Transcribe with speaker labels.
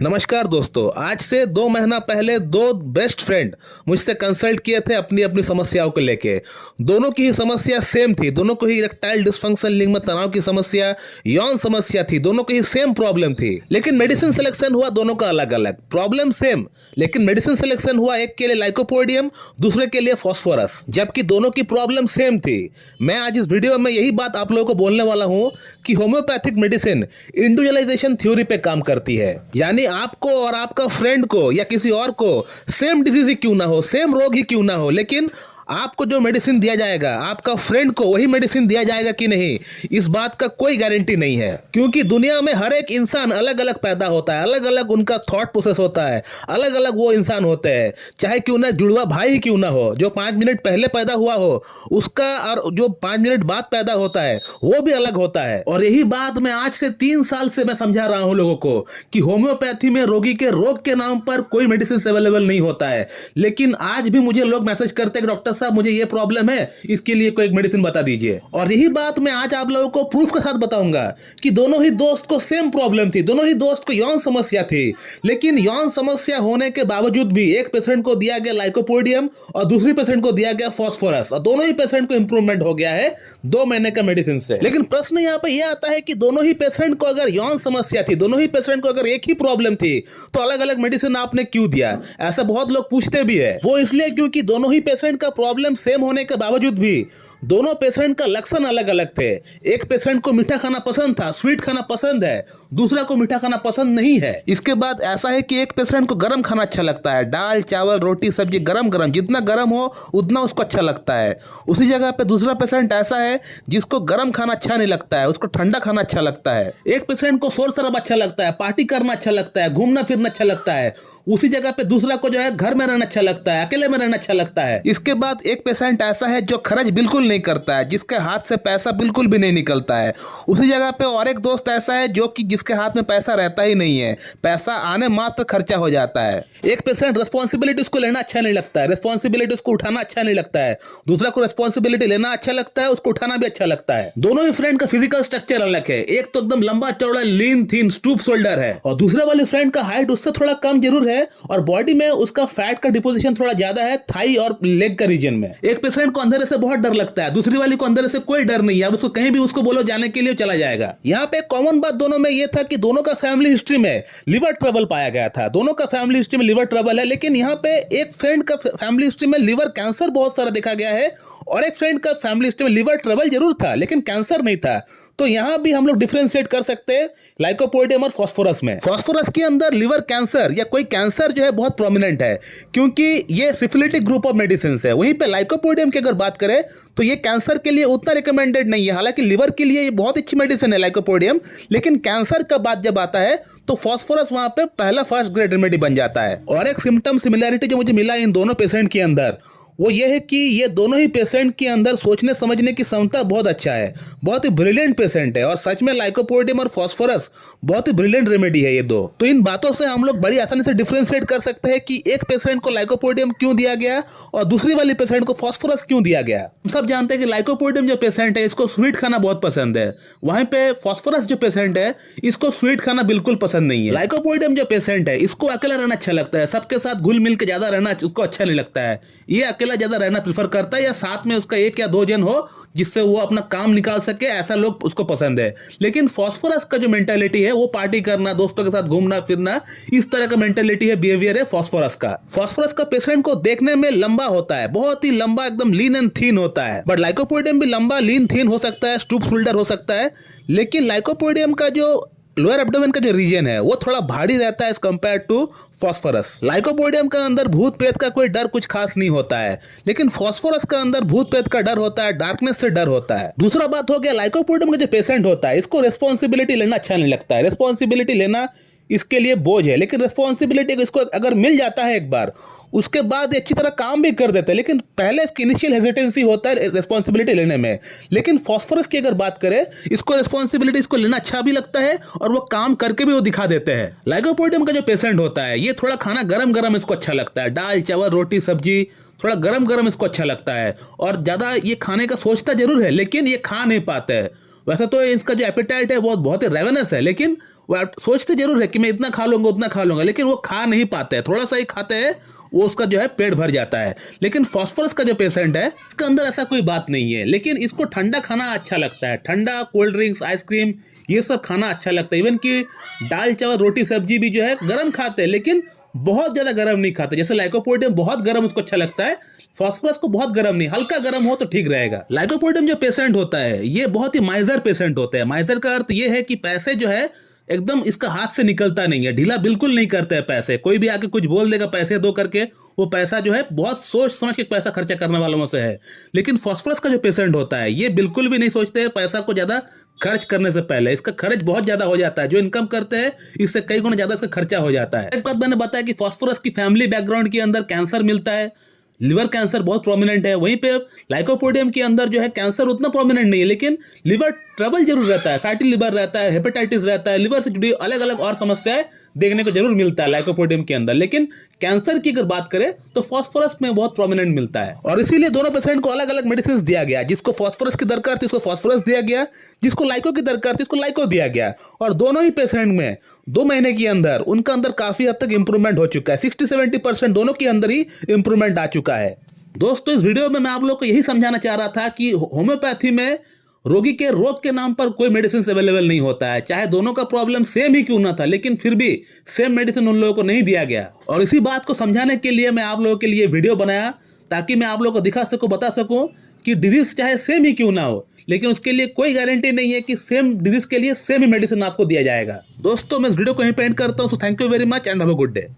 Speaker 1: नमस्कार दोस्तों। आज से 2 महीना पहले दो बेस्ट फ्रेंड मुझसे कंसल्ट किए थे अपनी अपनी समस्याओं को लेके। दोनों की ही समस्या सेम थी। दोनों को ही इरेक्टाइल डिस्फंक्शन, लिंग में तनाव की समस्या, यौन समस्या थी। दोनों की ही सेम प्रॉब्लम थी, लेकिन मेडिसिन सिलेक्शन हुआ दोनों का अलग अलग। प्रॉब्लम सेम, लेकिन मेडिसिन सिलेक्शन हुआ एक के लिए लाइकोपोडियम, दूसरे के लिए फॉस्फोरस, जबकि दोनों की प्रॉब्लम सेम थी। मैं आज इस वीडियो में यही बात आप लोगों को बोलने वाला हूं कि होम्योपैथिक मेडिसिन इंडिविजुअलाइजेशन थ्योरी पे काम करती है। यानी आपको और आपका फ्रेंड को या किसी और को सेम डिजीज ही क्यों ना हो, सेम रोग ही क्यों ना हो, लेकिन आपको जो मेडिसिन दिया जाएगा, आपका फ्रेंड को वही मेडिसिन दिया जाएगा कि नहीं, इस बात का कोई गारंटी नहीं है। क्योंकि दुनिया में हर एक इंसान अलग अलग पैदा होता है, अलग अलग उनका थॉट प्रोसेस होता है, अलग अलग वो इंसान होते हैं। चाहे क्यों ना जुड़वा भाई ही क्यों ना हो, जो 5 मिनट पहले पैदा हुआ हो उसका और जो 5 मिनट बाद पैदा होता है वो भी अलग होता है। और यही बात मैं आज से 3 साल से मैं समझा रहा हूं लोगों को कि होम्योपैथी में रोगी के रोग के नाम पर कोई मेडिसिन अवेलेबल नहीं होता है। लेकिन आज भी मुझे लोग मैसेज करते हैं कि डॉक्टर साहब मुझे ये प्रॉब्लम है, इसके लिए कोई एक मेडिसिन बता दीजिए। और यही बात मैं आज आप लोगों को प्रूफ के साथ बताऊंगा कि दोनों ही दोस्त को सेम प्रॉब्लम थी, दोनों ही दोस्त को यौन समस्या थी। लेकिन यौन समस्या होने के बावजूद भी एक पेशेंट को दिया गया लाइकोपोडियम और दूसरी पेशेंट को दिया गया फॉस्फोरस, और दोनों ही पेशेंट को इंप्रूवमेंट हो गया है 2 महीने का मेडिसिन से। लेकिन प्रश्न यहाँ पे यह आता है कि दोनों ही पेशेंट को अगर यौन समस्या थी, दोनों ही पेशेंट को अगर एक ही प्रॉब्लम थी, तो अलग अलग मेडिसिन आपने क्यों दिया? ऐसा बहुत लोग पूछते भी है। वो इसलिए क्योंकि दोनों ही पेशेंट का प्रॉब्लम सेम होने के बावजूद भी दोनों पेशेंट का लक्षण अलग अलग थे। एक पेशेंट को मीठा खाना पसंद था, स्वीट खाना पसंद है, दूसरा को मीठा खाना पसंद नहीं है। इसके बाद ऐसा है कि एक पेशेंट को गर्म खाना अच्छा लगता है, दाल चावल रोटी सब्जी गरम गरम, जितना गर्म हो उतना उसको अच्छा लगता है। उसी जगह पे दूसरा पेशेंट ऐसा है जिसको गर्म खाना अच्छा नहीं लगता है, उसको ठंडा खाना अच्छा लगता है। एक पेशेंट को शोर शराबा अच्छा लगता है, पार्टी करना अच्छा लगता है, घूमना फिरना अच्छा लगता है। उसी जगह पे दूसरा को जो है घर में रहना अच्छा लगता है, अकेले में रहना अच्छा लगता है। इसके बाद एक पेशेंट ऐसा है जो खर्च बिल्कुल नहीं करता है, जिसके हाथ से पैसा बिल्कुल भी नहीं निकलता है। उसी जगह पे और एक दोस्त ऐसा है जो कि जिसके हाथ में पैसा रहता ही नहीं है, पैसा आने मात्र खर्चा हो जाता है। एक पेशेंट रिस्पॉन्सिबिलिटी उसको लेना अच्छा नहीं लगता है, रिस्पॉन्सिबिलिटी उसको उठाना अच्छा नहीं लगता है। दूसरा को रिस्पॉन्सिबिलिटी लेना अच्छा लगता है, उसको उठाना भी अच्छा लगता है। दोनों ही फ्रेंड का फिजिकल स्ट्रक्चर अलग है। एक तो एकदम लंबा चौड़ा लीन थीन स्टूप शोल्डर है, और दूसरा वाले फ्रेंड का हाइट उससे थोड़ा कम जरूर है और बॉडी में उसका फैट का डिपोजिशन थोड़ा ज्यादा है, थाई और लेग का रीजन में। एक पेशेंट को अंधेरे से बहुत डर लगता है, दूसरी वाली को अंधेरे से कोई डर नहीं है। अब उसको कहीं भी उसको बोलो जाने के लिए चला जाएगा। यहाँ पे कॉमन बात दोनों में ये था कि दोनों का फैमिली हिस्ट्री में लिवर ट्रबल पाया गया था। दोनों का फैमिली हिस्ट्री में लिवर ट्रबल है, लेकिन यहाँ पे एक फ्रेंड का फैमिली हिस्ट्री में लिवर कैंसर बहुत सारा देखा गया है और एक फ्रेंड का फैमिली हिस्ट्री में लिवर ट्रबल जरूर था लेकिन कैंसर नहीं था। तो यहां भी हम लोग डिफरेंशिएट कर सकते हैं लाइकोपोडियम और फॉस्फोरस में। फॉस्फोरस के अंदर लिवर कैंसर या कोई कैंसर जो है बहुत प्रोमिनेंट है, क्योंकि ये सिफिलिटिक ग्रुप ऑफ मेडिसिन है। वहीं पे लाइकोपोडियम की अगर बात करें तो ये कैंसर के लिए उतना रिकमेंडेड नहीं है। हालांकि लिवर के लिए ये बहुत अच्छी मेडिसिन है लाइकोपोडियम, लेकिन कैंसर का बात जब आता है तो फॉस्फोरस वहां पे पहला फर्स्ट ग्रेड रेमेडी बन जाता है। और एक सिम्टम सिमिलैरिटी जो मुझे मिला इन दोनों पेशेंट के अंदर वो ये है कि ये दोनों ही पेशेंट के अंदर सोचने समझने की क्षमता बहुत अच्छा है, बहुत ही ब्रिलियंट पेशेंट है। और सच में लाइकोपोडियम और फॉस्फोरस बहुत ही ब्रिलियंट रेमेडी है ये दो। तो इन बातों से हम लोग बड़ी आसानी से डिफरेंशिएट कर सकते हैं कि एक पेशेंट को लाइकोपोडियम क्यों दिया गया और दूसरी वाली पेशेंट को फॉस्फोरस क्यों दिया गया। हम सब जानते हैं कि लाइकोपोडियम जो पेशेंट है इसको स्वीट खाना बहुत पसंद है, वहीं पे फॉस्फोरस जो पेशेंट है इसको स्वीट खाना बिल्कुल पसंद नहीं है। लाइकोपोडियम जो पेशेंट है इसको अकेला रहना अच्छा लगता है, सबके साथ घुल मिल के ज्यादा रहना उसको अच्छा नहीं लगता है। ये अकेला ज्यादा रहना प्रेफर करता है, या साथ में उसका 1 या 2 जन हो जिससे वो अपना काम निकाल सके, ऐसा लोग उसको पसंद है। लेकिन फॉस्फोरस का जो मेंटालिटी है वो पार्टी करना, दोस्तों के साथ घूमना फिरना, इस तरह का मेंटालिटी है, बिहेवियर है फॉस्फोरस का। फॉस्फोरस का पेशेंट को देखने में लंबा होता है, बहुत ही लंबा, एकदम लीन एंड थीन होता है। बट लाइकोपोडियम भी लंबा लीन थीन हो सकता है, स्टूप शोल्डर हो सकता है, लेकिन लाइकोपोडियम का जो लोअर एब्डोमेन का जो रीजन है वो थोड़ा भारी रहता है as compare to phosphorus. Lycopodium का अंदर भूत प्रेत का कोई डर कुछ खास नहीं होता है, लेकिन फॉस्फोरस का अंदर भूत प्रेत का डर होता है, डार्कनेस से डर होता है। दूसरा बात हो गया लाइकोपोडियम का जो पेशेंट होता है इसको रिस्पॉन्सिबिलिटी लेना अच्छा नहीं लगता है। रिस्पॉन्सिबिलिटी लेना इसके लिए बोझ है, लेकिन रिस्पॉन्सिबिलिटी इसको अगर मिल जाता है एक बार, उसके बाद अच्छी तरह काम भी कर देते हैं। लेकिन पहले इसकी इनिशियल हेजिटेंसी होता है रिस्पॉन्सिबिलिटी लेने में। लेकिन फॉस्फोरस की अगर बात करें, इसको रिस्पॉन्सिबिलिटी इसको लेना अच्छा भी लगता है और वो काम करके भी वो दिखा देते हैं। लाइकोपोडियम का जो पेशेंट होता है ये थोड़ा खाना गरम गरम इसको अच्छा लगता है, दाल चावल रोटी सब्जी थोड़ा गरम गरम इसको अच्छा लगता है, और ज्यादा ये खाने का सोचता जरूर है लेकिन ये खा नहीं पाता है। वैसे तो इसका जो एपेटाइट है वो बहुत ही रेवेनस है, लेकिन वो आप सोचते जरूर है कि मैं इतना खा लूंगा उतना खा लूंगा, लेकिन वो खा नहीं पाते हैं, थोड़ा सा ही खाते हैं, वो उसका जो है पेट भर जाता है। लेकिन फास्फोरस का जो पेशेंट है इसके अंदर ऐसा कोई बात नहीं है, लेकिन इसको ठंडा खाना अच्छा लगता है, ठंडा कोल्ड ड्रिंक्स आइसक्रीम ये सब खाना अच्छा लगता है। इवन कि दाल चावल रोटी सब्जी भी जो है गर्म खाते हैं, लेकिन बहुत ज्यादा गर्म नहीं खाते। जैसे लाइकोपोडियम बहुत गर्म उसको अच्छा लगता है, फास्फोरस को बहुत गर्म नहीं, हल्का गर्म हो तो ठीक रहेगा। लाइकोपोडियम जो पेशेंट होता है ये बहुत ही माइजर पेशेंट होता है। माइजर का अर्थ ये है कि पैसे जो है एकदम इसका हाथ से निकलता नहीं है, ढीला बिल्कुल नहीं करता है पैसे। कोई भी आके कुछ बोल देगा पैसे दो करके, वो पैसा जो है बहुत सोच समझ के पैसा खर्चा करने वालों में से है। लेकिन फास्फोरस का जो पेशेंट होता है ये बिल्कुल भी नहीं सोचते हैं पैसा को ज्यादा खर्च करने से पहले। इसका खर्च बहुत ज्यादा हो जाता है, जो इनकम करते हैं इससे कई गुना ज्यादा इसका खर्चा हो जाता है। एक बात मैंने बताया कि फास्फोरस की फैमिली बैकग्राउंड के अंदर कैंसर मिलता है, लिवर कैंसर बहुत प्रोमिनेंट है। वहीं पे लाइकोपोडियम के अंदर जो है कैंसर उतना प्रोमिनेंट नहीं है, लेकिन लिवर ट्रबल जरूर रहता है, फैटी लिवर रहता है, हेपेटाइटिस रहता है, लिवर से जुड़ी अलग अलग और समस्याएं देखने को जरूर मिलता है लाइकोपोडियम के अंदर। लेकिन कैंसर की अगर बात करें तो फास्फोरस में बहुत प्रोमिनेंट मिलता है, और इसीलिए दोनों पेशेंट को अलग अलग मेडिसिन दिया गया। जिसको फास्फोरस की दरकार थी उसको फास्फोरस दिया गया, जिसको लाइको की दरकार थी उसको लाइको दिया गया। और दोनों ही पेशेंट में 2 महीने के अंदर उनका अंदर काफी हद तक इंप्रूवमेंट हो चुका है, 60-70% दोनों के अंदर ही इंप्रूवमेंट आ चुका है। दोस्तों इस वीडियो में मैं आप लोग को यही समझाना चाह रहा था कि होम्योपैथी में रोगी के रोग के नाम पर कोई मेडिसिन अवेलेबल नहीं होता है, चाहे दोनों का प्रॉब्लम सेम ही क्यों ना था, लेकिन फिर भी सेम मेडिसिन उन लोगों को नहीं दिया गया। और इसी बात को समझाने के लिए मैं आप लोगों के लिए वीडियो बनाया, ताकि मैं आप लोगों को दिखा सकूं, बता सकूं कि डिजीज चाहे सेम ही क्यों ना हो, लेकिन उसके लिए कोई गारंटी नहीं है कि सेम डिजीज के लिए सेम ही मेडिसिन आपको दिया जाएगा। दोस्तों मैं इस वीडियो को यहीं पे एंड करता हूं। So thank you very much and have a good day.